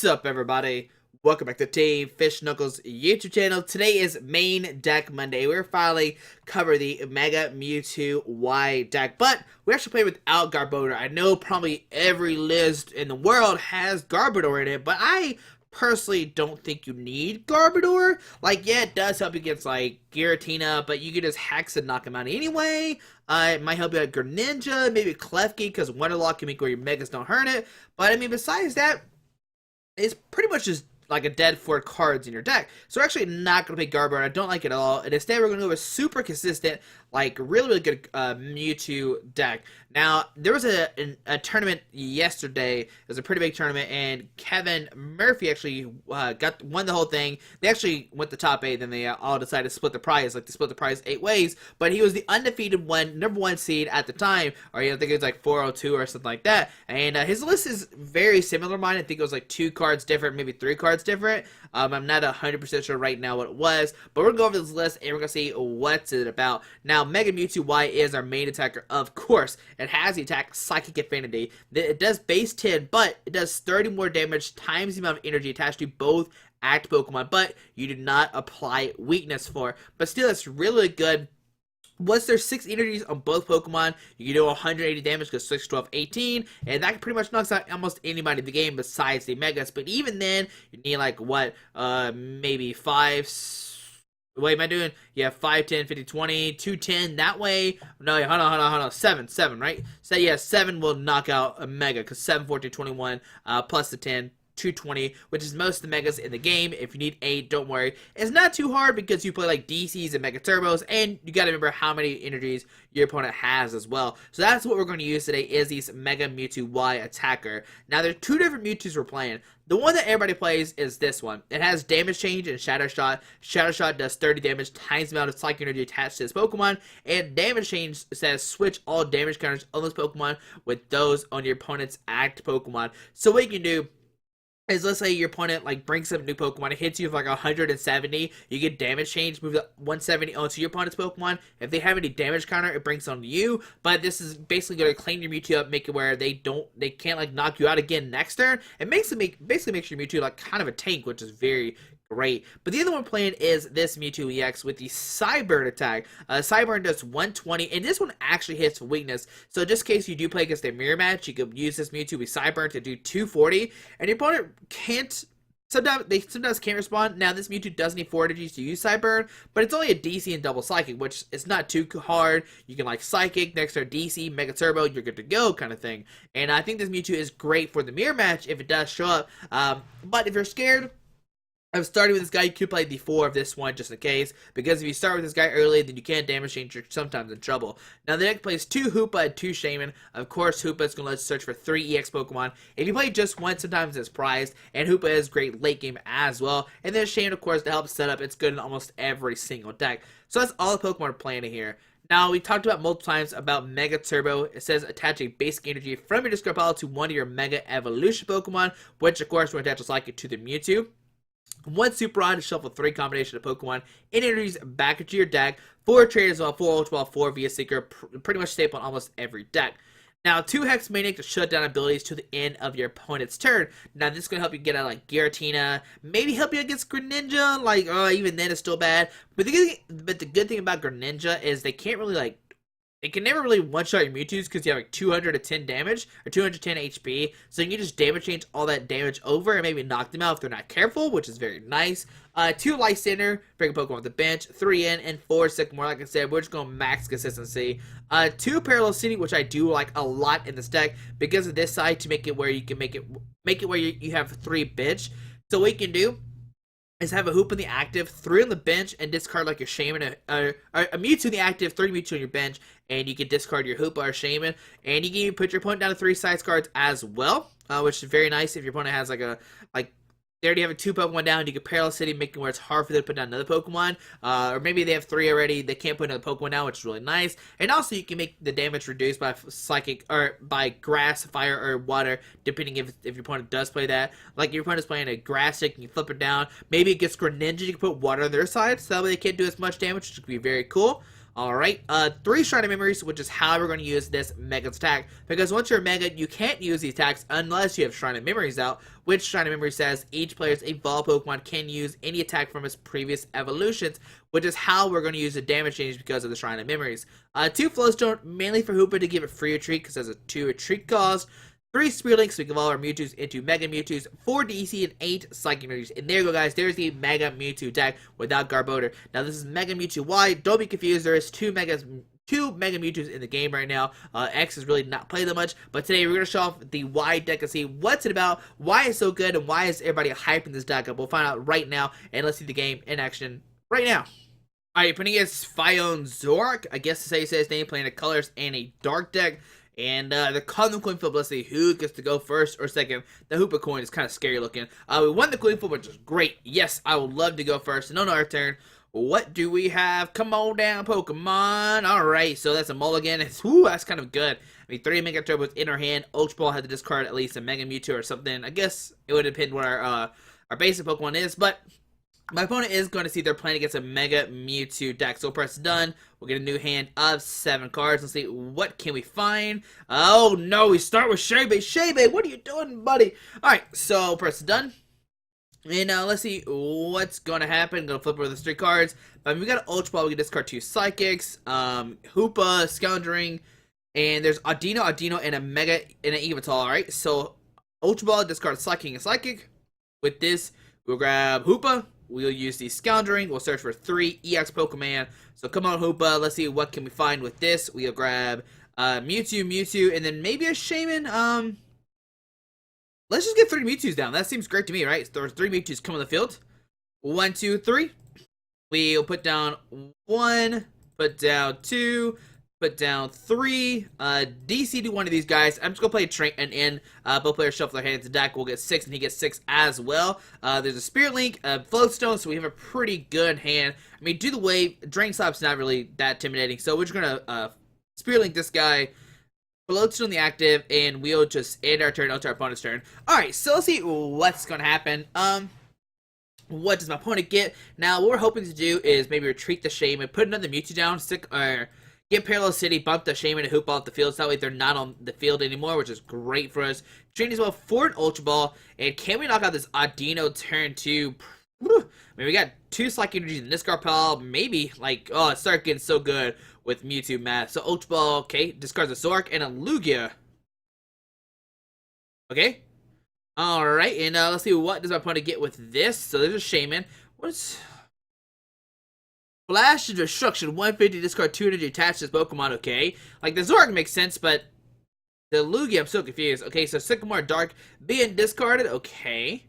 What's up, everybody? Welcome back to Team Fish Knuckles YouTube channel. Today is main deck Monday. We're finally cover the Mega Mewtwo-Y deck, but we actually play without Garbodor. I know probably every list in the world has Garbodor in it, but I personally don't think you need Garbodor. Like, yeah, it does help you against, like, Giratina, but you can just Hex and knock him out anyway. It might help you out Greninja, maybe Klefki, because Wonderlock can make where your Megas don't hurt it. But, I mean, besides that, it's pretty much just like a dead 4 cards in your deck. So we're actually not going to play Garbodor. I don't like it at all. And instead, we're going to go with a super consistent, like really good Mewtwo deck. Now, there was a tournament yesterday. It was a pretty big tournament, and Kevin Murphy actually won the whole thing. They actually went the top 8, then they all decided to split the prize. Like, they split the prize 8 ways, but he was the undefeated number 1 seed at the time, or I think it was like 402 or something like that. And his list is very similar to mine. I think it was like 2 cards different, maybe 3 cards different. I'm not 100% sure right now what it was, but we're going to go over this list, and we're going to see what's it about. Now, Mega Mewtwo-Y is our main attacker, of course. It has the attack Psychic Affinity. It does base 10, but it does 30 more damage times the amount of energy attached to both active Pokemon, but you do not apply weakness for. But still, it's really good. Once there's 6 energies on both Pokemon, you can do 180 damage because 6, 12, 18, and that pretty much knocks out almost anybody in the game besides the Megas. But even then, you need like, what, maybe 5... Wait, am I doing? Yeah, 5, 10, 50, 20, 210, that way. No, hold on. 7, right? So, yeah, 7 will knock out a Mega, because 7, 14, 21, plus the 10, 220, which is most of the Megas in the game. If you need 8, don't worry. It's not too hard because you play like DCs and Mega Turbos, and you gotta remember how many energies your opponent has as well. So that's what we're going to use today, is these Mega Mewtwo-Y attacker. Now, there's 2 different Mewtwo's we're playing. The one that everybody plays is this one. It has Damage Change and Shadow Shot. Shadow Shot does 30 damage times the amount of Psychic Energy attached to this Pokemon. And Damage Change says switch all damage counters on this Pokemon with those on your opponent's active Pokemon. So what you can do is, let's say your opponent like brings up a new Pokemon, it hits you with like 170, you get damage change, move the 170 onto your opponent's Pokemon. If they have any damage counter, it brings it on you. But this is basically going to clean your Mewtwo up, make it where they can't like knock you out again next turn. It basically makes your Mewtwo like kind of a tank, which is very great. But the other one playing is this Mewtwo-EX with the Cyburn attack. Cyburn does 120, and this one actually hits weakness. So just in case you do play against a mirror match, you could use this Mewtwo with Cyburn to do 240, and your opponent can't. Sometimes can't respond. Now, this Mewtwo does need 4 energies to use Cyburn, but it's only a DC and double Psychic, which is not too hard. You can like Psychic, next turn DC, Mega Turbo, you're good to go kind of thing. And I think this Mewtwo is great for the mirror match if it does show up. But if you're scared, I'm starting with this guy. You could play the 4 of this one just in case, because if you start with this guy early, then you can't damage change, you're sometimes in trouble. Now, the deck plays 2 Hoopa and 2 Shaymin. Of course, Hoopa is going to let you search for 3 EX Pokemon. If you play just one, sometimes it's prized, and Hoopa is great late game as well. And then Shaymin, of course, to help set up, it's good in almost every single deck. So that's all the Pokemon are playing in here. Now, we talked about multiple times about Mega Turbo. It says attach a basic energy from your discard pile to one of your Mega Evolution Pokemon, which, of course, will attach a Psychic to the Mewtwo. 1 Super Rod to shuffle 3 combination of Pokemon and energies back into your deck. 4 Trainers Mail, 4 Ultra Ball, 4 via Seeker, pretty much staple on almost every deck. Now, 2 Hex Maniac to shut down abilities to the end of your opponent's turn. Now, this is going to help you get out like Giratina, maybe help you against Greninja, like, even then it's still bad. But the good thing about Greninja is they can't really like, it can never really one-shot your Mewtwo's because you have like 210 damage or 210 HP. So you can just damage change all that damage over and maybe knock them out if they're not careful, which is very nice. 2 Lysandre, bring a Pokemon off the bench. 3 in and 4 Sycamore. Like I said, we're just going max consistency. 2 Parallel City, which I do like a lot in this deck because of this side to make it where you can make it where you have 3 bench. So what you can do is have a Hoopa in the active, 3 on the bench, and discard like your Shaymin, or a Mewtwo in the active, 3 Mewtwo on your bench, and you can discard your Hoopa or Shaymin, and you can put your opponent down to 3 size cards as well, which is very nice if your opponent has like they already have a 2 Pokemon down, you can Parallel City, making where it's hard for them to put down another Pokemon, or maybe they have 3 already, they can't put another Pokemon down, which is really nice. And also you can make the damage reduced by Psychic, or by Grass, Fire, or Water, depending if your opponent does play that. Like, your opponent's playing a Grass stick, and you flip it down, maybe it gets Greninja, you can put Water on their side, so that way they can't do as much damage, which would be very cool. Alright, 3 Shrine of Memories, which is how we're going to use this Mega's attack, because once you're Mega, you can't use these attacks unless you have Shrine of Memories out, which Shrine of Memories says each player's evolved Pokemon can use any attack from its previous evolutions, which is how we're going to use the damage change because of the Shrine of Memories. 2 Float Stone, mainly for Hoopa to give it free retreat, because there's a 2 retreat cost. 3 Spear Links, so we can evolve our Mewtwo's into Mega Mewtwo's, 4 DC, and 8 Psychic Energies. And there you go, guys. There's the Mega Mewtwo deck without Garbodor. Now, this is Mega Mewtwo Y. Don't be confused. There is two Mega Mewtwo's in the game right now. X is really not played that much. But today, we're going to show off the Y deck and see what's it about, why it's so good, and why is everybody hyping this deck up. We'll find out right now, and let's see the game in action right now. Alright, putting against Fion Zork, I guess to say his name, playing a Colors and a Dark deck. And they're calling the coin flip. Let's see who gets to go first or second. The Hoopa coin is kind of scary looking. We won the coin flip, which is great. Yes, I would love to go first. And on our turn, what do we have? Come on down, Pokemon. Alright, so that's a mulligan. That's kind of good. I mean, 3 Mega Turbos in our hand. Ultra Ball had to discard at least a Mega Mewtwo or something. I guess it would depend what our basic Pokemon is, but my opponent is going to see they're playing against a Mega Mewtwo deck. So press done. We'll get a new hand of 7 cards. Let's see, what can we find? Oh, no, we start with Shaymin. Shaymin, what are you doing, buddy? Alright, so press done. And let's see what's going to happen. Going to flip over the 3 cards. We got an Ultra Ball. We can discard 2 Psychics. Hoopa, Scoundering. And there's Audino, and a Mega, and an Yveltal. Alright, so Ultra Ball, discard Psychic and Psychic. With this, we'll grab Hoopa. We'll use the Scoundering. We'll search for 3 EX Pokemon. So come on, Hoopa. Let's see what can we find with this. We'll grab Mewtwo, and then maybe a Shaymin. Let's just get 3 Mewtwo's down. That seems great to me, right? So there's 3 Mewtwo's come on the field. 1, 2, 3. We'll put down 1, put down 2, put down 3. DC to one of these guys. I'm just going to play both players shuffle their hands to deck. We'll get 6, and he gets 6 as well. There's a Spirit Link, a Float Stone, so we have a pretty good hand. I mean, do the wave. Drain Slap's not really that intimidating, so we're just going to Spirit Link this guy, Float Stone the active, and we'll just end our turn onto our opponent's turn. Alright, so let's see what's going to happen. What does my opponent get? Now, what we're hoping to do is maybe retreat the Shaymin, put another Mewtwo down, get Parallel City, bump the Shaymin and Hoopa off the field, so that way they're not on the field anymore, which is great for us. Trainers Mail for an Ultra Ball, and can we knock out this Audino turn 2? I mean, we got 2 Psychic Energies in this card pile, maybe, like, oh, it started getting so good with Mewtwo math. So Ultra Ball, okay, discards a Zork and a Lugia. Okay. Alright, and let's see what does my opponent get with this. So there's a Shaymin. What's... Flash and Destruction, 150, discard 2 energy attached to this Pokemon, okay. Like, the Zork makes sense, but the Lugia, I'm so confused. Okay, so Sycamore Dark being discarded, okay.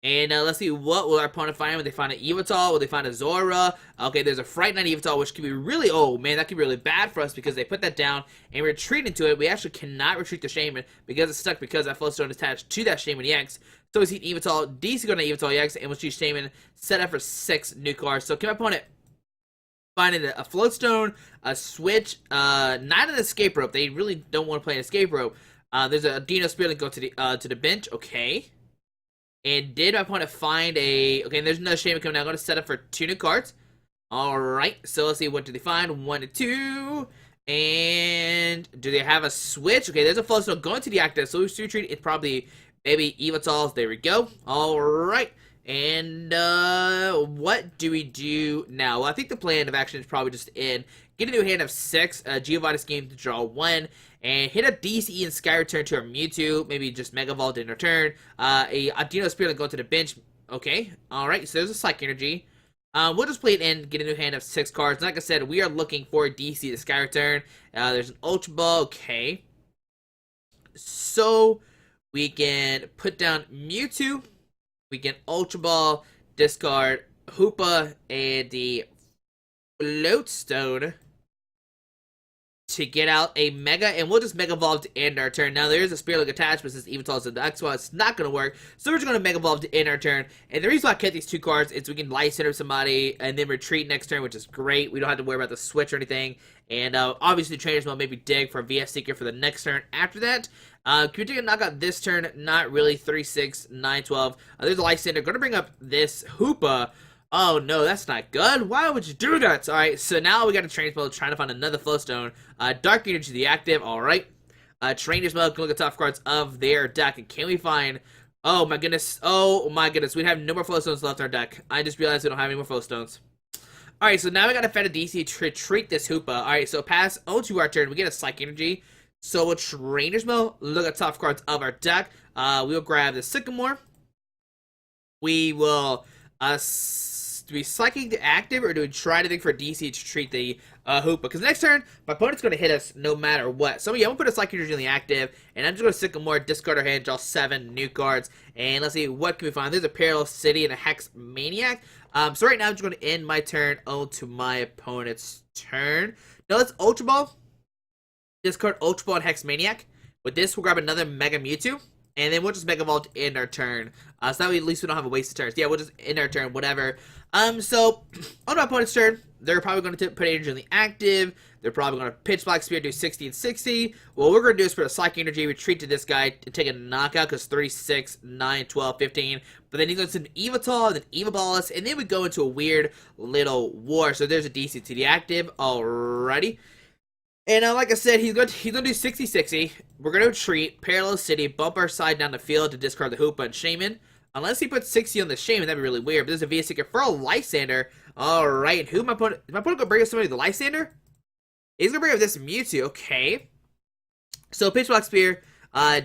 And let's see, what will our opponent find when they find an Yveltal? Will they find a Zora? Okay, there's a Fright Night Yveltal, which could be really, oh man, that could be really bad for us because they put that down and retreat into it. We actually cannot retreat the Shaymin because it's stuck because that Float Stone is attached to that Shaymin-EX. So we see Yveltal, DC going to Yveltal-EX, and we'll choose Shaymin, set up for 6 new cards. So can my opponent find a Float Stone, a Switch, not an Escape Rope. They really don't want to play an Escape Rope. There's a Dino Spirit Link go to the bench, okay. And did my opponent find a... Okay, there's another Shaymin coming down. I'm going to set up for 2 new cards. Alright, so let's see. What do they find? 1 and 2. And do they have a switch? Okay, there's a Float Stone going to the active. So we retreat. It's probably maybe Yveltals. There we go. Alright. And what do we do now? Well, I think the plan of action is probably just get a new hand of 6, Giovanni's game to draw 1, and hit a DC and Sky Return to our Mewtwo, maybe just Mega Evolved in return, a Dino Spirit go to the bench, okay, alright, so there's a Psychic Energy. We'll just play it in, get a new hand of 6 cards. Like I said, we are looking for a DC to Sky Return. There's an Ultra Ball, okay. So, we can put down Mewtwo, we can Ultra Ball, discard Hoopa, and the Float Stone to get out a Mega, and we'll just Mega Evolve to end our turn. Now, there is a Spirit Link attached, but since Yveltal's in the X, well, it's not going to work, so we're just going to Mega Evolve to end our turn. And the reason why I kept these 2 cards is we can Lysandre somebody, and then retreat next turn, which is great. We don't have to worry about the switch or anything. And obviously, Trainers Mail maybe dig for a VS Seeker for the next turn after that. Can we take a knockout this turn? Not really. 3, 6, 9, 12. There's a Lysandre. Going to bring up this Hoopa. Oh no, that's not good. Why would you do that? Alright, so now we got a Trainers Mail trying to find another Float Stone. Dark Energy the active, alright. Trainers Mail, look at the top cards of their deck. And can we find... Oh my goodness, we have no more Float Stones left in our deck. I just realized we don't have any more Float Stones. Alright, so now we gotta defend a DC to retreat this Hoopa. Alright, so pass onto our turn, we get a Psych Energy. So we'll Trainers Mail, look at top cards of our deck. We'll grab the Sycamore. We will do we Psychic the active, or do we try to think for DC to treat the Hoopa? Because next turn, my opponent's going to hit us no matter what. So yeah, I'm going to put a Psychic Energy in the active, and I'm just going to Sycamore, discard our hand, draw 7 new cards, and let's see, what can we find? There's a Parallel City and a Hex Maniac. So right now, I'm just going to end my turn onto my opponent's turn. Now let's Ultra Ball. Discard Ultra Ball and Hex Maniac. With this, we'll grab another Mega Mewtwo. And then we'll just Mega Vault to end our turn. So that way at least we don't have a wasted turns. Yeah, we'll just end our turn, whatever. So, on my opponent's turn, they're probably going to put energy in the active. They're probably going to Pitch Black Spear, do 60 and 60. What we're going to do is put a Psychic Energy, retreat to this guy, and take a knockout, because 3, 6, 9, 12, 15. But then he's going to send Evital, then Evibalist, and then we go into a weird little war. So there's a DC to the active. Alrighty. And like I said, he's gonna do 60-60. We're gonna retreat, Parallel City, bump our side down the field to discard the Hoopa and Shaymin. Unless he puts 60 on the Shaymin, that'd be really weird. But there's a VS Seeker for a Lysandre. Alright, who my opponent? Is my opponent gonna bring us somebody the Lysandre? He's gonna bring up this Mewtwo, okay. So Pitch Black Spear,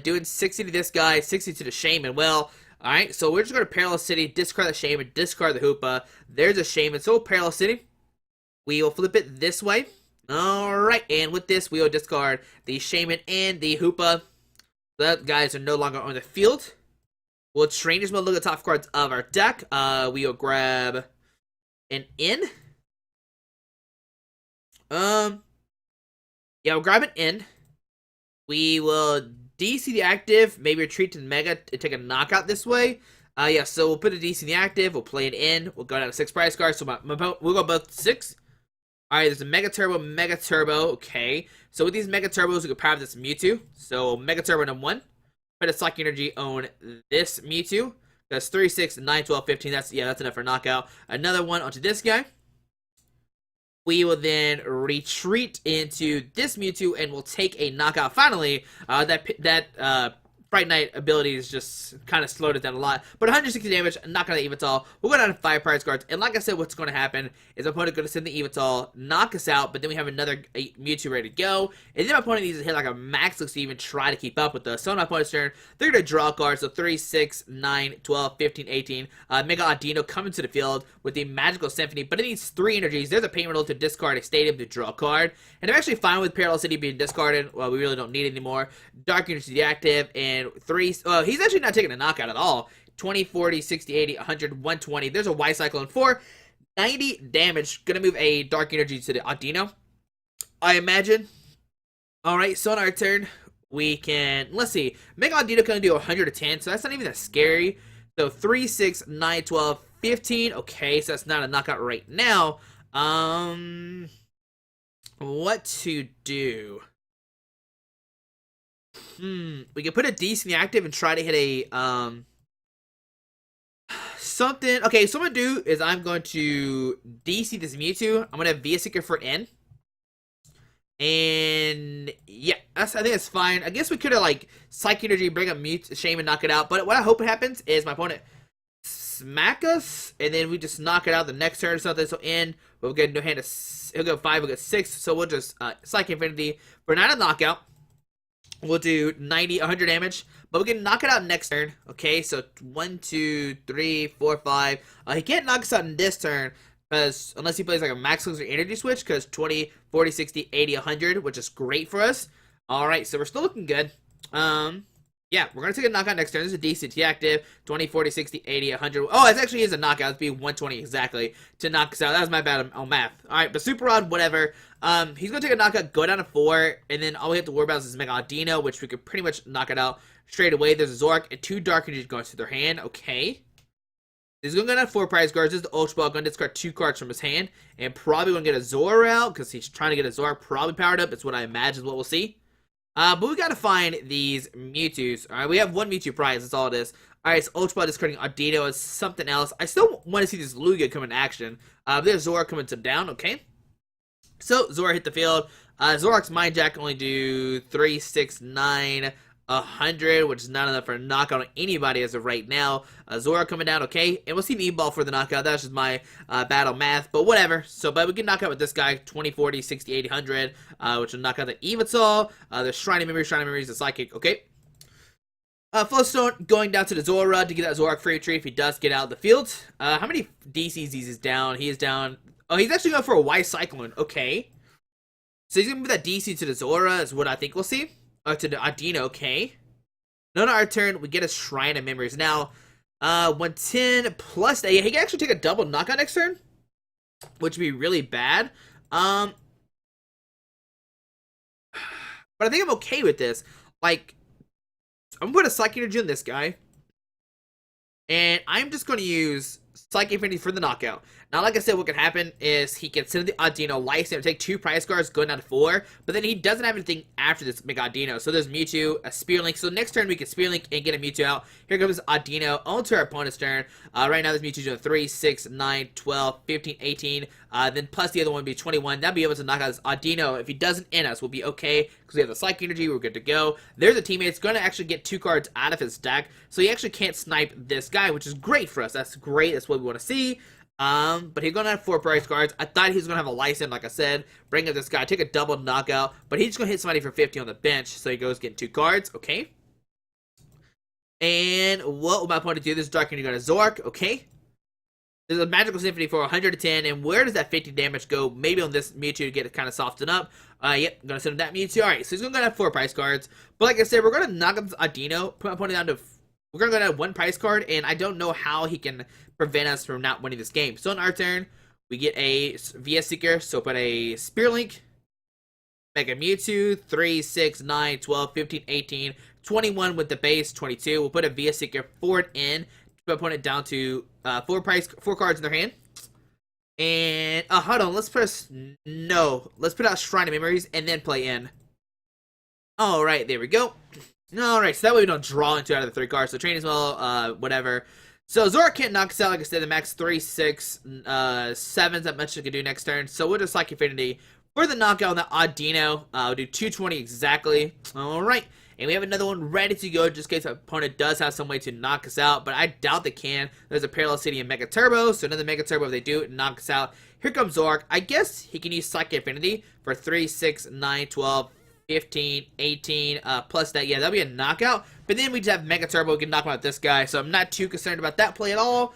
doing 60 to this guy, 60 to the Shaymin. Well, alright, so we're just gonna Parallel City, discard the Shaymin, discard the Hoopa. There's a Shaymin. So Parallel City. We will flip it this way. Alright, and with this, we will discard the Shaymin and the Hoopa. The guys are no longer on the field. We'll Trainers Mail, look at the top cards of our deck. We will grab an N. Yeah, we'll grab an N. We will DC the active, maybe retreat to the Mega and take a knockout this way. Yeah, so we'll put a DC in the active, we'll play an N, we'll go down to 6 prize cards, so we'll go both 6. Alright, there's a Mega Turbo, okay. So with these Mega Turbos, we can power this Mewtwo. So Mega Turbo number 1. Put a Psychic Energy on this Mewtwo. That's 3, 6, 9, 12, 15. That's enough for knockout. Another one onto this guy. We will then retreat into this Mewtwo, and we'll take a knockout. Finally, that Fright Knight ability is just kind of slowed it down a lot. But 160 damage, not going to Evital. We'll go down to 5 prize cards. And like I said, what's going to happen is my opponent going to send the Evital, knock us out, but then we have another Mewtwo ready to go. And then my opponent needs to hit like a max to even try to keep up with us. So on my opponent's turn, they're going to draw cards. So 3, 6, 9, 12, 15, 18. Mega Audino coming to the field with the Magical Symphony. But it needs 3 energies. There's a payment roll to discard a stadium to draw a card. And I'm actually fine with Parallel City being discarded. Well, we really don't need it anymore. Dark Energy the active, and 3, he's actually not taking a knockout at all. 20, 40, 60, 80, 100, 120. There's a Y Cyclone 4. 90 damage. Gonna move a Dark Energy to the Audino, I imagine. Alright, so on our turn, we can, let's see. Mega Audino can do 110, so that's not even that scary. So 3, 6, 9, 12, 15. Okay, so that's not a knockout right now. What to do? We can put a DC in the active and try to hit a, something. Okay, so what I'm going to do is I'm going to DC this Mewtwo. I'm going to have VS Seeker for N. And, yeah, I think that's fine. I guess we could have, like, Psychic Energy, bring up Mewtwo, Shaymin, knock it out. But what I hope happens is my opponent smack us, and then we just knock it out the next turn or something. So N, we'll get no hand to, he'll go 5, we'll get 6. So we'll just, Psychic Infinity for not a knockout. We'll do 90, 100 damage, but we can knock it out next turn. Okay, so 1, 2, 3, 4, 5. He can't knock us out in this turn, because unless he plays like a max or energy switch, because 20, 40, 60, 80, 100, which is great for us. Alright, so we're still looking good. Yeah, we're going to take a knockout next turn. This is a DCT active. 20, 40, 60, 80, 100. Oh, it actually is a knockout. It'd be 120 exactly to knock us out. That was my bad on math. Alright, but Super Rod, whatever. He's going to take a knockout, go down to 4, and then all we have to worry about is Mega Audino, which we could pretty much knock it out straight away. There's a Zork and 2 Dark Energies going to their hand. Okay. He's going to go down to 4 prize cards. This is the Ultra Ball. Going to discard 2 cards from his hand, and probably going to get a Zor out, because he's trying to get a Zork probably powered up. It's what I imagine is what we'll see. But we gotta find these Mewtwo's. Alright, we have 1 Mewtwo prize, that's all it is. Alright, so Ultra Ball discarding Audino is something else. I still want to see this Lugia come in action. There's Zora coming to down, okay. So, Zora hit the field. Zoroark's Mind Jack only do 3, 6, 9, 100, which is not enough for a knockout on anybody as of right now. Zora coming down, okay. And we'll see an E-Ball for the knockout. That's just my battle math, but whatever. So, but we can knock out with this guy, 20, 40, 60, 80, 100, which will knock out the Evital. The Shrine of Memories, the Psychic, okay. Float Stone going down to the Zora to get that Zoroark free retreat if he does get out of the field. How many DCs is down? He is down. Oh, he's actually going for a Y Cyclone. Okay. So he's going to move that DC to the Zora is what I think we'll see. To the Audino, okay. Then on our turn, we get a Shrine of Memories. Now, 110 plus... he can actually take a double knockout next turn, which would be really bad. But I think I'm okay with this. Like, I'm going to put a Psychic Energy on this guy. And I'm just going to use Psychic Infinity for the knockout. Now, like I said, what can happen is he can send the Audino Lysandre, take 2 prize cards, going down to 4. But then he doesn't have anything after this Mega Audino. So there's Mewtwo, a Spear Link. So next turn we can Spear Link and get a Mewtwo out. Here comes Audino onto our opponent's turn. Right now this Mewtwo's doing 3, 6, 9, 12, 15, 18. Then plus the other one would be 21. That'll be able to knock out this Audino. If he doesn't end us, we'll be okay. Because we have the Psychic Energy, we're good to go. There's a teammate. It's going to actually get 2 cards out of his deck. So he actually can't snipe this guy, which is great for us. That's great. That's what we want to see. But he's gonna have 4 prize cards. I thought he was gonna have a Lysandre, like I said. Bring up this guy, take a double knockout, but he's just gonna hit somebody for 50 on the bench, so he goes getting 2 cards, okay. And what will my opponent do? This is Dark Energy going to Zoroark, okay. There's a Magical Symphony for 110, and where does that 50 damage go? Maybe on this Mewtwo to get it kind of softened up. Yep, gonna send him that Mewtwo. Alright, so he's gonna have 4 prize cards. But like I said, we're gonna knock up this Audino, put my opponent down to... We're going to go down 1 prize card, and I don't know how he can prevent us from not winning this game. So on our turn, we get a VS Seeker, so put a Spear Link, Mega Mewtwo, 3, 6, 9, 12, 15, 18, 21 with the base, 22. We'll put a VS Seeker forward in, put opponent down to 4 cards in their hand. And, hold on, let's put out Shrine of Memories, and then play in. Alright, there we go. Alright, so that way we don't draw into out of the 3 cards. So Trainers Mail, whatever. So Zora can't knock us out, like I said, the max 3, 6, 7's that much you can do next turn. So we'll just Psychic Infinity for the knockout on the Audino. We'll do 220 exactly. Alright, and we have another one ready to go just in case our opponent does have some way to knock us out, but I doubt they can. There's a Parallel City and Mega Turbo, so another Mega Turbo if they do knock us out. Here comes Zoroark. I guess he can use Psychic Infinity for 3, 6, 9, 12, 15, 18, plus that, yeah, that'll be a knockout. But then we just have Mega Turbo, we can knock out this guy, so I'm not too concerned about that play at all.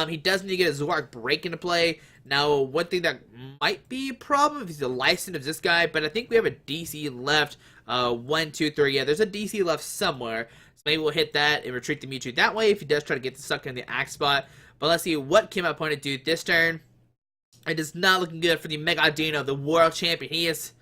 He does need to get a Zoroark break into play. Now, one thing that might be a problem if he's a Lysandre of this guy, but I think we have a DC left. 1, 2, 3, yeah, there's a DC left somewhere. So maybe we'll hit that and retreat the Mewtwo that way if he does try to get stuck in the axe spot. But let's see what can my opponent do this turn. It is not looking good for the Mega Audino, the world champion. He is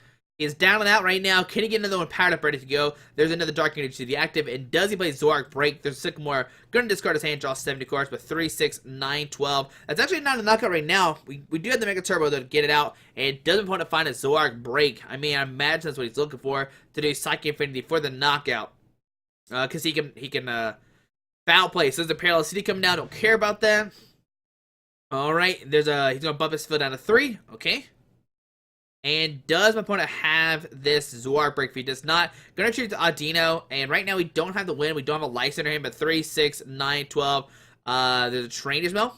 down and out right now. Can he get another one powered up, ready to go? There's another Dark Energy to the active. And does he play Zoroark break? There's Sycamore. Going to discard his hand, draw 70 cards, but 3, 6, 9, 12. That's actually not a knockout right now. We do have the Mega Turbo to get it out. And it doesn't want to find a Zoroark break. I mean, I imagine that's what he's looking for to do Psychic Infinity for the knockout. Because he can foul play. So there's a Parallel City coming down. Don't care about that. Alright, he's going to bump his field down to 3. Okay. And does my opponent have this Zoroark break? If he does not, gonna treat the Audino. And right now we don't have the win. We don't have a Lysandre in hand, but 3, 6, 9, 12. There's a Trainers Mail.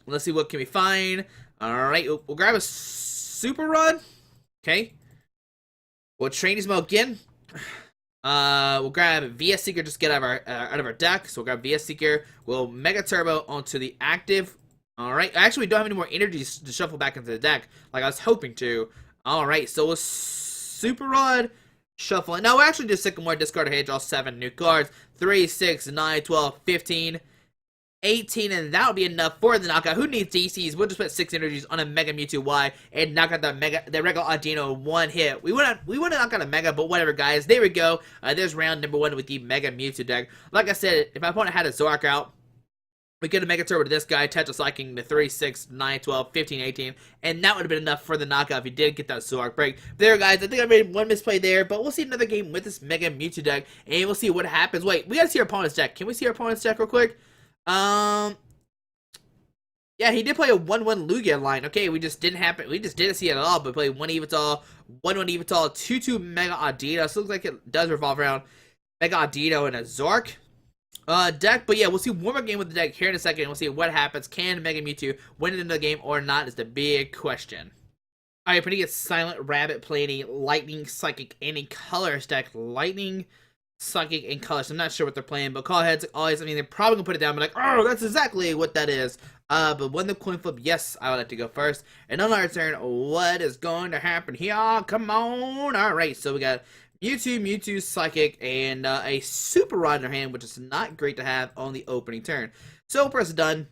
Let's see what can we find. Alright, we'll grab a Super Rod. Okay. We'll Trainers Mail again. We'll grab VS Seeker, just get out of our deck. So we'll grab VS Seeker. We'll Mega Turbo onto the active. Alright, actually we don't have any more energies to shuffle back into the deck, like I was hoping to. Alright, so we'll Super Rod, shuffle it. Now we'll actually do Sycamore, discard a hand, draw 7 new cards. 3, 6, 9, 12, 15, 18, and that would be enough for the knockout. Who needs DCs? We'll just put 6 energies on a Mega Mewtwo-Y and knock out the regular Audino in 1 hit. We want to knock out a Mega, but whatever, guys. There we go. There's round number 1 with the Mega Mewtwo deck. Like I said, if my opponent had a Zoroark out, We could have Mega Turbo to this guy, Tetra Psyching to 3, 6, 9, 12, 15, 18, and that would have been enough for the knockout if he did get that Zoroark break. There, guys, I think I made one misplay there, but we'll see another game with this Mega Mewtwo deck, and we'll see what happens. Wait, we gotta see our opponent's deck. Can we see our opponent's deck real quick? Yeah, he did play a 1-1 Lugia line. Okay, we just didn't see it at all, but played 1 Evital, 1-1 Evital, 2-2 Mega Audito. So it looks like it does revolve around Mega Audito and a Zoroark deck. But yeah, we'll see one more game with the deck here in a second, and we'll see what happens. Can Mega Mewtwo win it in the game or not is the big question. Alright, pretty good. Silent Rabbit playing a Lightning, Psychic, and a Colorless deck. Lightning, Psychic, and Colorless. I'm not sure what they're playing, but call heads always, I mean, they're probably gonna put it down, but like, oh, that's exactly what that is. But when the coin flip, yes, I would like to go first. And on our turn, what is going to happen here? Come on. Alright, so we got Mewtwo, Psychic, and a Super Rod in our hand, which is not great to have on the opening turn. So, press done.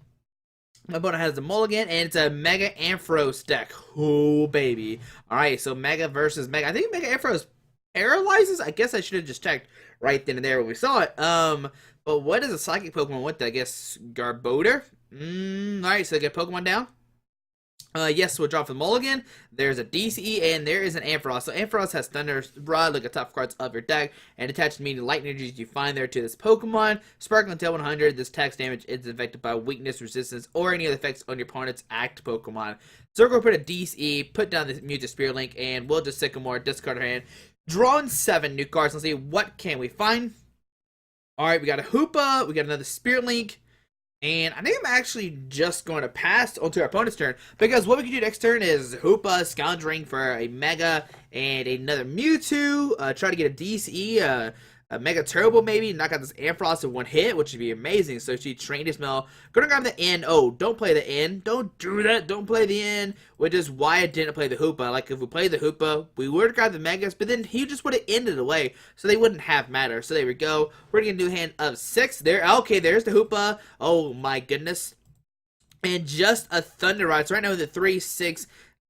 My opponent has the mulligan, and it's a Mega Ampharos deck. Oh, baby. Alright, so Mega versus Mega. I think Mega Ampharos paralyzes? I guess I should have just checked right then and there when we saw it. But what is a Psychic Pokemon with that? I guess Garbodor? Alright, so get Pokemon down. Yes, we'll drop the mulligan. There's a DCE, and there is an Ampharos. So Ampharos has Thunder Rod, look at top cards of your deck, and attached meaning light energies you find there to this Pokemon. Sparkling Tail 100, this text damage is affected by weakness, resistance, or any other effects on your opponent's act Pokemon. So we're going to put a DCE, put down the Mewtwo Spirit Link, and we'll just Sycamore, discard our hand. Drawing 7 new cards. Let's see, what can we find? Alright, we got a Hoopa, we got another Spirit Link, and I think I'm actually just going to pass onto our opponent's turn, because what we can do next turn is Hoopa, Scoundring for a Mega and another Mewtwo, try to get a DCE, a Mega Turbo maybe, knock out this Ampharos in one hit, which would be amazing. So she Trainers Mail. Gonna grab the N. Oh, don't play the N. Don't do that. Don't play the N, which is why I didn't play the Hoopa. Like, if we played the Hoopa, we would have grabbed the Megas, but then he just would have ended away, so they wouldn't have matter. So there we go. We're gonna get a new hand of 6. There. Okay, there's the Hoopa. Oh my goodness. And just a Thunder Rod. So right now the 3, 6,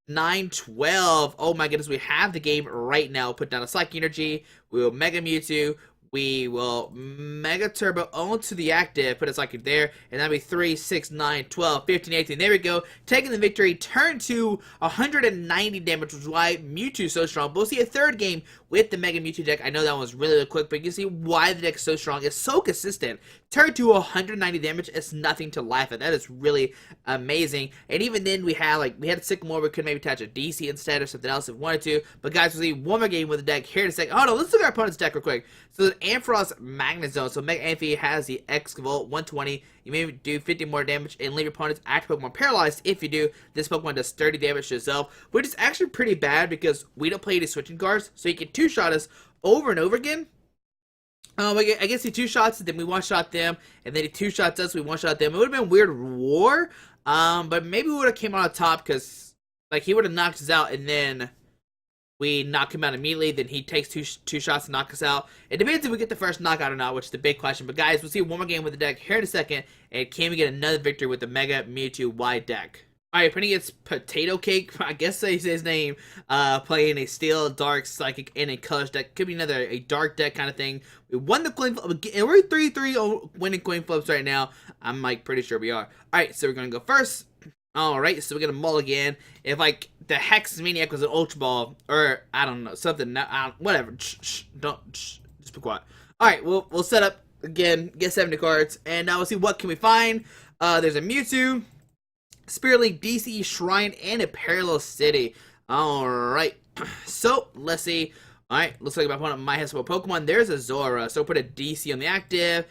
9, 12. Oh my goodness, we have the game right now. Put down a Psychic Energy. We will Mega Mewtwo. We will Mega Turbo onto the active, put a Psychic there, and that'll be 3, 6, 9, 12, 15, 18. There we go. Taking the victory. Turn to 190 damage, which is why Mewtwo is so strong. But we'll see a third game with the Mega Mewtwo deck. I know that one was really quick, but you can see why the deck is so strong. It's so consistent. Turn to 190 damage. It's nothing to laugh at. That is really amazing. And even then, we had Sycamore. We could maybe attach a DC instead or something else if we wanted to. But guys, we'll see one more game with the deck here in a second. Hold on, let's look at our opponent's deck real quick. So the Ampharos Magnet Zone. So Mega Amphi has the X Volt 120. You may do 50 more damage and leave your opponent's active Pokemon paralyzed. If you do, this Pokemon does 30 damage to itself, which is actually pretty bad because we don't play any switching cards. So you can 2-shot us over and over again. I guess he 2-shots, then we 1-shot them, and then he 2-shots us, we 1-shot them. It would have been weird war, but maybe we would have came on top because, like, he would have knocked us out, and then we knock him out immediately, then he takes two shots to knock us out. It depends if we get the first knockout or not, which is the big question. But guys, we'll see one more game with the deck here in a second, and can we get another victory with the Mega Mewtwo deck? Alright, printing its Potato Cake, I guess that's his name, playing a Steel, Dark, Psychic, and a Colors deck. Could be a dark deck kind of thing. We won the coin flip, and we're 3-3 winning coin flips right now. I'm like pretty sure we are. Alright, so we're going to go first. Alright, so we're going to mulligan. If like the Hex Maniac was an Ultra Ball, or I don't know, something, whatever. Just be quiet. Alright, we'll set up again, get 70 cards, and now we'll see what can we find. There's a Mewtwo, Spirit Link, DC, Shrine, and a Parallel City. Alright, so let's see. Alright, looks like my opponent might have some Pokemon. There's a Zora, so we'll put a DC on the active,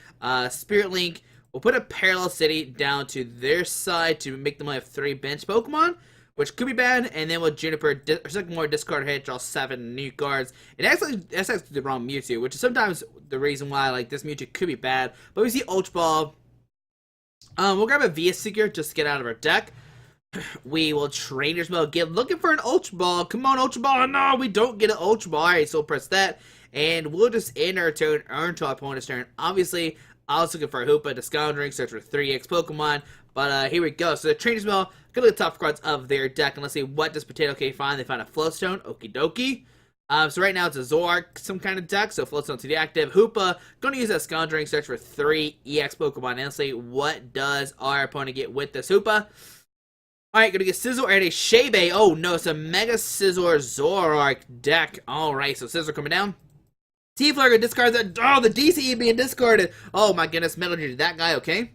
Spirit Link. We'll put a Parallel City down to their side to make them only have 3 bench Pokemon, which could be bad, and then we'll Juniper, Sycamore, discard hit, draw 7 new cards. That's actually the wrong Mewtwo, which is sometimes the reason why like this Mewtwo could be bad. But we see Ultra Ball. We'll grab a VS Seeker just to get out of our deck. We will Trainers Mail again, looking for an Ultra Ball. Come on, Ultra Ball. No, we don't get an Ultra Ball. Alright, so we'll press that, and we'll just end our turn, earn to our opponent's turn. Obviously, I was looking for a Hoopa to Scoundring, search for 3X Pokemon, but here we go. So the Trainers Mail, go to the top cards of their deck, and let's see what does Potato Cake find. They find a Float Stone, okie dokie. So right now it's a Zoroark, some kind of deck, so Float Stone to the active. Hoopa, gonna use that Scondring, search for 3 EX Pokemon. And let's see, what does our opponent get with this Hoopa? Alright, gonna get Scizor and a Shaymin. Oh no, it's a Mega Scizor Zoroark deck. Alright, so Scizor coming down. T-Flare gonna discard that. Oh, the DCE being discarded. Oh my goodness, Metal Energy, that guy, okay.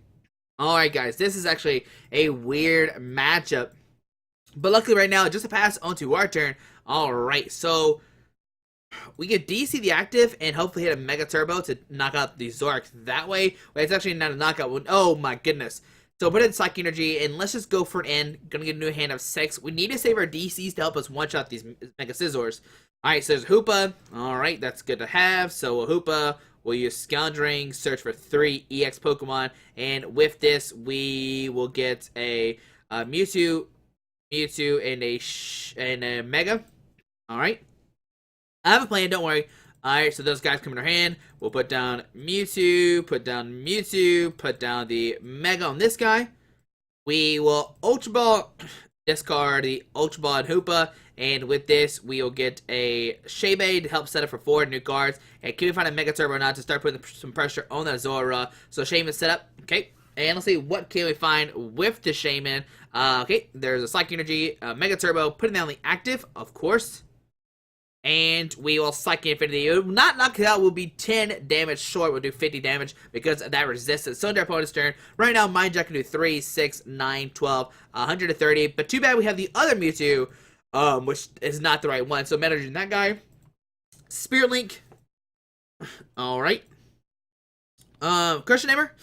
Alright guys, this is actually a weird matchup. But luckily right now, just a pass onto our turn. Alright, so we get DC the active and hopefully hit a Mega Turbo to knock out the Zoroark that way. Wait, it's actually not a knockout. Oh my goodness. So put in Psychic Energy and let's just go for an end. Gonna get a new hand of 6. We need to save our DCs to help us one-shot these Mega Scizors. Alright, so there's Hoopa. Alright, that's good to have. So a Hoopa, we'll use Scondring, search for 3 EX Pokemon. And with this, we will get a Mewtwo, and a Mega. Alright. I have a plan, don't worry. Alright, so those guys come in our hand. We'll put down Mewtwo, put down the Mega on this guy. We will Ultra Ball, discard the Ultra Ball and Hoopa, and with this, we will get a Shaymin to help set up for 4 new cards. And can we find a Mega Turbo or not to start putting some pressure on that Zora? So Shaymin set up, okay. And let's see, what can we find with the Shaymin? Okay, there's a Psychic Energy, Mega Turbo, putting down the active, of course. And we will Psychic Infinity. It will not knock it out. Will be 10 damage short. We'll do 50 damage because of that resistance. So into our opponent's turn. Right now, Mind Jack can do 3, 6, 9, 12, 130. But too bad we have the other Mewtwo, which is not the right one. So managing that guy. Spirit Link. Alright. Crushing Hammer.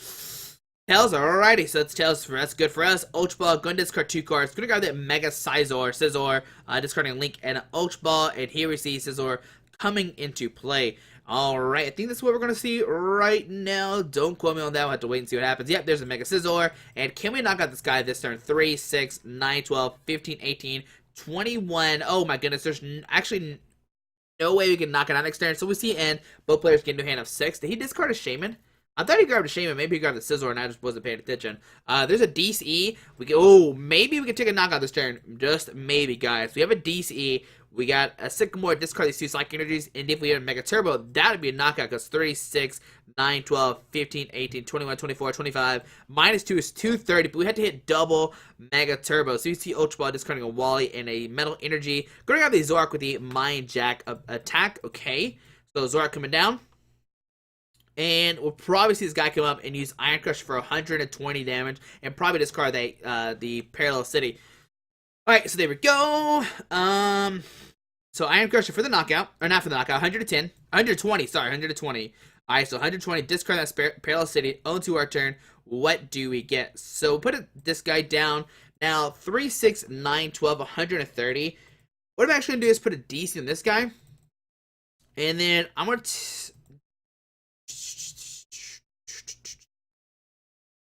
Tails, alrighty, so that's good for us. Ultra Ball, gonna discard 2 cards. Gonna grab that Mega Scizor, discarding Link and an Ultra Ball, and here we see Scizor coming into play. Alright, I think that's what we're gonna see right now. Don't quote me on that, we'll have to wait and see what happens. Yep, there's a Mega Scizor, and can we knock out this guy this turn? 3, 6, 9, 12, 15, 18, 21. Oh my goodness, there's actually no way we can knock it out next turn. So we see end, both players get into a hand of 6. Did he discard a Shaymin? I thought he grabbed a Shaymin. Maybe he grabbed the Scizor and I just wasn't paying attention. There's a DCE. Maybe we can take a knockout this turn. Just maybe, guys. We have a DCE. We got a Sycamore, discard these 2 Psychic Energies. And if we have a Mega Turbo, that would be a knockout because 3, 6, 9, 12, 15, 18, 21, 24, 25. -2 is 230. But we had to hit double Mega Turbo. So you see Ultra Ball discarding a Wally and a Metal Energy. Going to grab the Zoroark with the Mind Jack attack. Okay. So Zoroark coming down. And we'll probably see this guy come up and use Iron Crush for 120 damage. And probably discard the Parallel City. Alright, so there we go. So Iron Crusher for the knockout. Or not for the knockout, 110. 120, sorry, 120. Alright, so 120, discard that Parallel City onto our turn. What do we get? So we'll put this guy down. Now, 3, 6, 9, 12, 130. What I'm actually going to do is put a DC on this guy. And then I'm going to...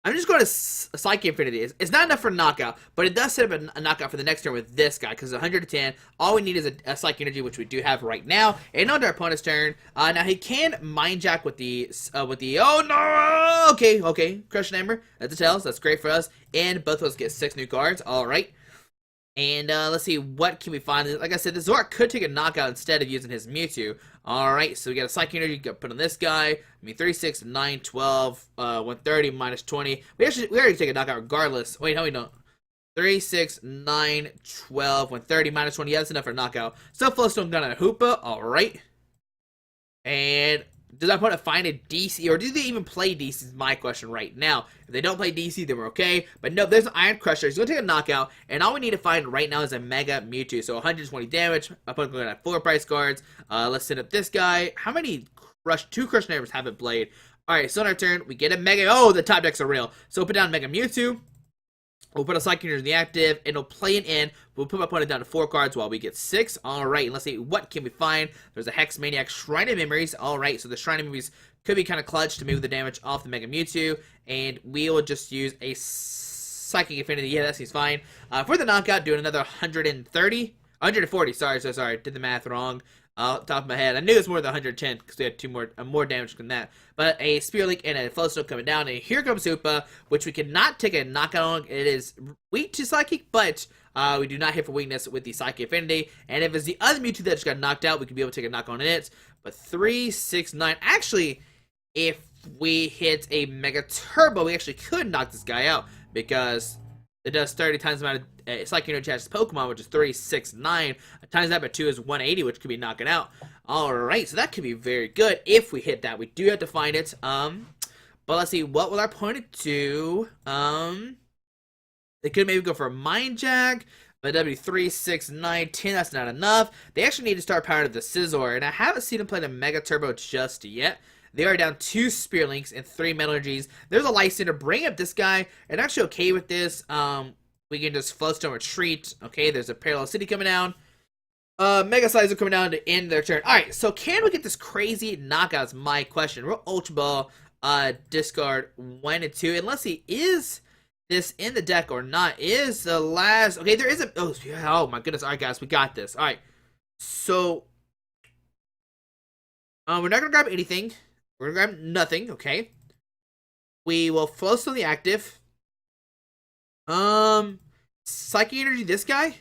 I'm just going to Psychic Infinity. It's not enough for a knockout, but it does set up a knockout for the next turn with this guy, because 110, all we need is a Psychic Energy, which we do have right now. And on to our opponent's turn. Now he can Mind Jack with the, oh no! Okay, Crushing Hammer, that's a Tails, that's great for us. And both of us get 6 new cards, alright. And let's see, what can we find? Like I said, the Zoroark could take a knockout instead of using his Mewtwo. Alright, so we got a Psychic Energy, got put on this guy. I mean, 36, 9, 12, 130, -20. We already take a knockout regardless. Wait, no, we don't. 3, 6, 9, 12, 130, -20. Yeah, that's enough for a knockout. Still Float Stone gun on a Hoopa. Alright. And does our opponent find a DC, or do they even play DC is my question right now. If they don't play DC, then we're okay. But no, there's an Iron Crusher. He's going to take a knockout, and all we need to find right now is a Mega Mewtwo. So 120 damage. Our opponent's going to have 4 price cards. Let's set up this guy. How many 2 Crush Neighbors haven't played? Alright, so on our turn, we get a Mega. Oh, the top decks are real. So we'll put down Mega Mewtwo. We'll put a Psychic Energy in the active, and it'll play an in. We'll put my opponent down to 4 cards while we get 6. Alright, and let's see, what can we find? There's a Hex Maniac Shrine of Memories. Alright, so the Shrine of Memories could be kind of clutch to move the damage off the Mega Mewtwo. And we will just use a Psychic Infinity. Yeah, that seems fine. For the knockout, do another 130. 140, sorry, did the math wrong. Top of my head. I knew it was more than 110 because we had two more damage than that. But a Spear Link and a Float Stone coming down. And here comes Hoopa, which we cannot take a knockout on. It is weak to Psychic, but we do not hit for weakness with the Psychic Affinity. And if it's the other Mewtwo that just got knocked out, we could be able to take a knock on it. But 3, 6, 9. Actually, if we hit a Mega Turbo, we actually could knock this guy out because it does 30 times the amount of Psychic Energy attached to Pokemon, which is 3, 6, 9. Times that by 2 is 180, which could be knocking out. Alright, so that could be very good if we hit that. We do have to find it. But let's see, what will our opponent do? They could maybe go for a Mind Jag, but W3, 6, 9, 10, that's not enough. They actually need to start power to the Scizor, and I haven't seen them play the Mega Turbo just yet. They are down 2 Spear Links and 3 Metal Energies. There's a Lysandre. Bring up this guy. And actually okay with this. We can just Float Stone Retreat. Okay, there's a Parallel City coming down. Mega Sizer coming down to end their turn. Alright, so can we get this crazy knockout is my question. We'll Ultra Ball, discard 1 and 2. And let's see, is this in the deck or not? Is the last... Okay, there is a... Oh my goodness. Alright, guys, we got this. Alright, so... we're not going to grab anything. We're going to grab nothing, okay? We will Float Stone the active. Psychic Energy this guy.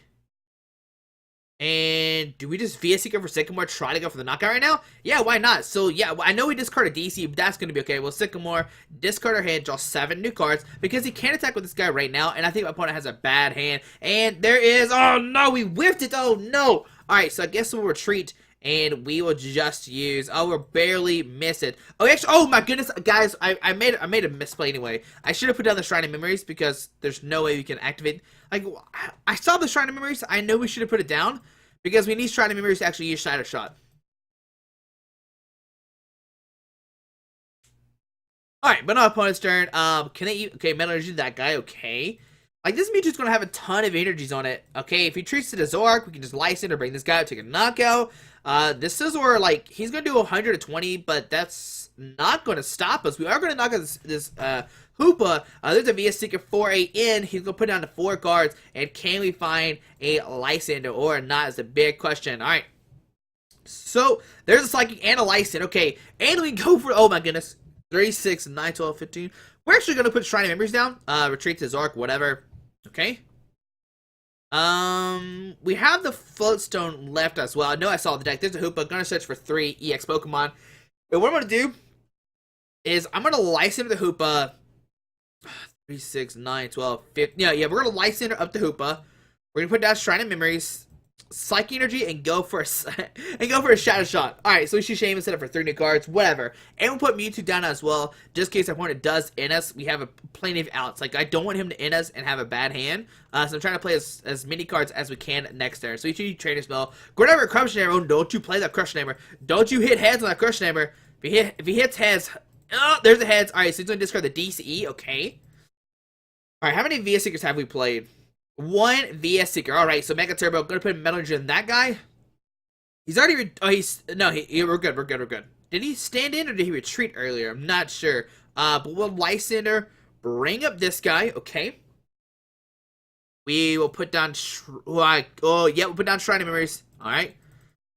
And do we just VS Seeker for Sycamore try to go for the knockout right now? Yeah, why not? So yeah, I know we discarded DC, but that's going to be okay. Well, Sycamore, discard our hand, draw 7 new cards because he can't attack with this guy right now. And I think my opponent has a bad hand. And there is, oh no, we whiffed it. Oh no. Alright, so I guess we'll retreat. And we will just use... Oh, we're barely missing. Oh, actually... Oh, my goodness. Guys, I made a misplay anyway. I should have put down the Shrine of Memories because there's no way we can activate... Like, I saw the Shrine of Memories. I know we should have put it down because we need Shrine of Memories to actually use Shadow Shot. Alright, but on opponent's turn. Can they... Okay, Metal Energy that guy. Okay. Like, this Mewtwo's gonna have a ton of energies on it. Okay, if he treats it as Zoroark, we can just Lysandre or bring this guy out, take a knockout. This Scizor, like, he's gonna do 120, but that's not gonna stop us. We are gonna knock out this Hoopa. There's a VS Seeker 4-8 in. He's gonna put down to 4 cards. And can we find a Lysandre or not is the big question. Alright. So, there's a Psychic and a Lysandre. Okay, and we go for, oh my goodness. 3, 6, 9, 12, 15. We're actually gonna put Shrine of Memories down. Retreat to Zoroark, whatever. Okay. We have the Float Stone left as well. I know I saw the deck. There's a Hoopa. Gonna search for 3 EX Pokemon. But what I'm gonna do is I'm gonna Lysandre the Hoopa. 3, 6, 9, 12, 15. Yeah, we're gonna Lysandre up the Hoopa. We're gonna put down Shrine of Memories, Psychic Energy, and go for a Shadow Shot. Alright, so we should Shaymin set up for 3 new cards, whatever. And we'll put Mewtwo down as well, just in case our opponent does in us. We have plenty of outs. Like, I don't want him to in us and have a bad hand. So I'm trying to play as many cards as we can next turn. So you should use Trainers Mail. Go over Crush Hammer. Oh, don't you play that Crush Hammer. Don't you hit heads on that Crush Hammer. If he hits heads, oh, there's the heads. Alright, so he's going to discard the DCE. Okay. Alright, how many VS Seekers have we played? 1 VS Seeker. Alright, so Mega Turbo. Gonna put Metal Energy in that guy. He's already... we're good. Did he stand in or did he retreat earlier? I'm not sure. But we'll Lysandre. Bring up this guy. Okay. We will put down... we'll put down Shrine of Memories. Alright.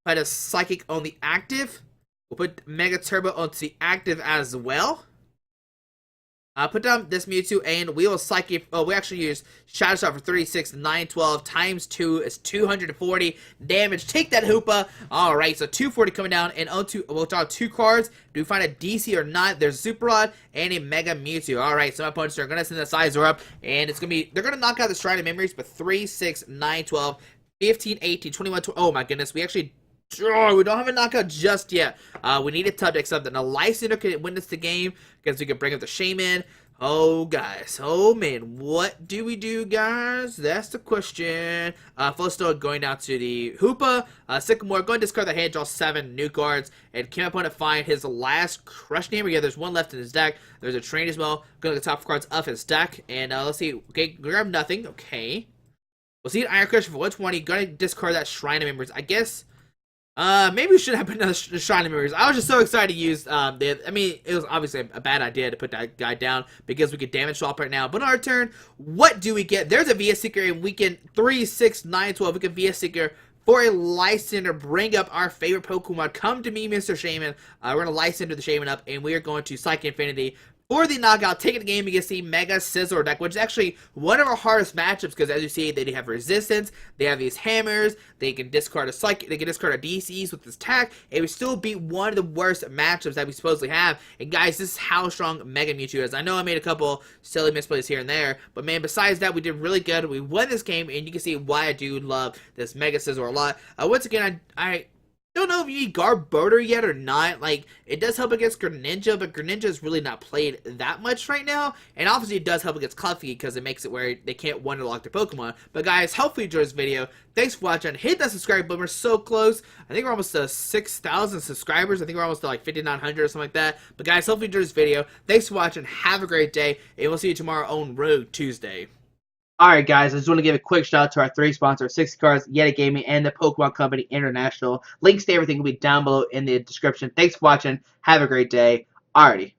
Put a Psychic on the active. We'll put Mega Turbo onto the active as well. Put down this Mewtwo, and we will Psychic... Oh, we actually use Shadow Shot for 3, 6, 9, 12. Times 2 is 240 damage. Take that, Hoopa. Alright, so 240 coming down, and we'll draw 2 cards. Do we find a DC or not? There's Super Rod and a Mega Mewtwo. Alright, so my opponents are going to send the Scizor up, and it's going to be... They're going to knock out the Shrine of Memories, but 3, 6, 9, 12, 15, 18, 21, 20... Oh my goodness, we actually... Oh, we don't have a knockout just yet. We need a top deck something. A Lysandre could win this the game because we could bring up the Shaymin. Oh, guys. Oh, man. What do we do, guys? That's the question. Float Stone going down to the Hoopa. Sycamore going to discard the hand, draw 7 new cards. And can my opponent find his last Crush Hammer? Yeah, there's 1 left in his deck. There's a Train as well. Going to the top cards of his deck. And let's see. Okay, grab nothing. Okay. We'll see an Iron Crush for 120. Going to discard that Shrine of Memories. I guess... maybe we should have put another Shrine of Memories. I was just so excited to use, I mean, it was obviously a bad idea to put that guy down because we could damage swap right now. But on our turn, what do we get? There's a VS Seeker, and we can 3, 6, 9, 12. We can VS Seeker for a Lysandre, bring up our favorite Pokemon. Come to me, Mr. Shaymin. We're going to Lysandre the Shaymin up, and we are going to Psychic Infinity for the knockout. Taking the game against the Mega Scizor deck, which is actually one of our hardest matchups because, as you see, they have resistance, they have these hammers, they can discard a Psychic, they can discard a DCs with this attack, and we still beat one of the worst matchups that we supposedly have. And guys, this is how strong Mega Mewtwo is. I know I made a couple silly misplays here and there, but man, besides that, we did really good. We won this game, and you can see why I do love this Mega Scizor a lot. Once again, I don't know if you need Garbodor yet or not. Like, it does help against Greninja, but Greninja is really not played that much right now. And obviously it does help against Cluffy because it makes it where they can't Wonderlock their Pokemon. But guys, hopefully you enjoyed this video. Thanks for watching. Hit that subscribe button. We're so close. I think we're almost to 6,000 subscribers. I think we're almost to like 5,900 or something like that. But guys, hopefully you enjoyed this video. Thanks for watching. Have a great day. And we'll see you tomorrow on Road Tuesday. Alright guys, I just want to give a quick shout out to our three sponsors, 60 Cards, Yeti Gaming, and the Pokemon Company International. Links to everything will be down below in the description. Thanks for watching. Have a great day. Alrighty.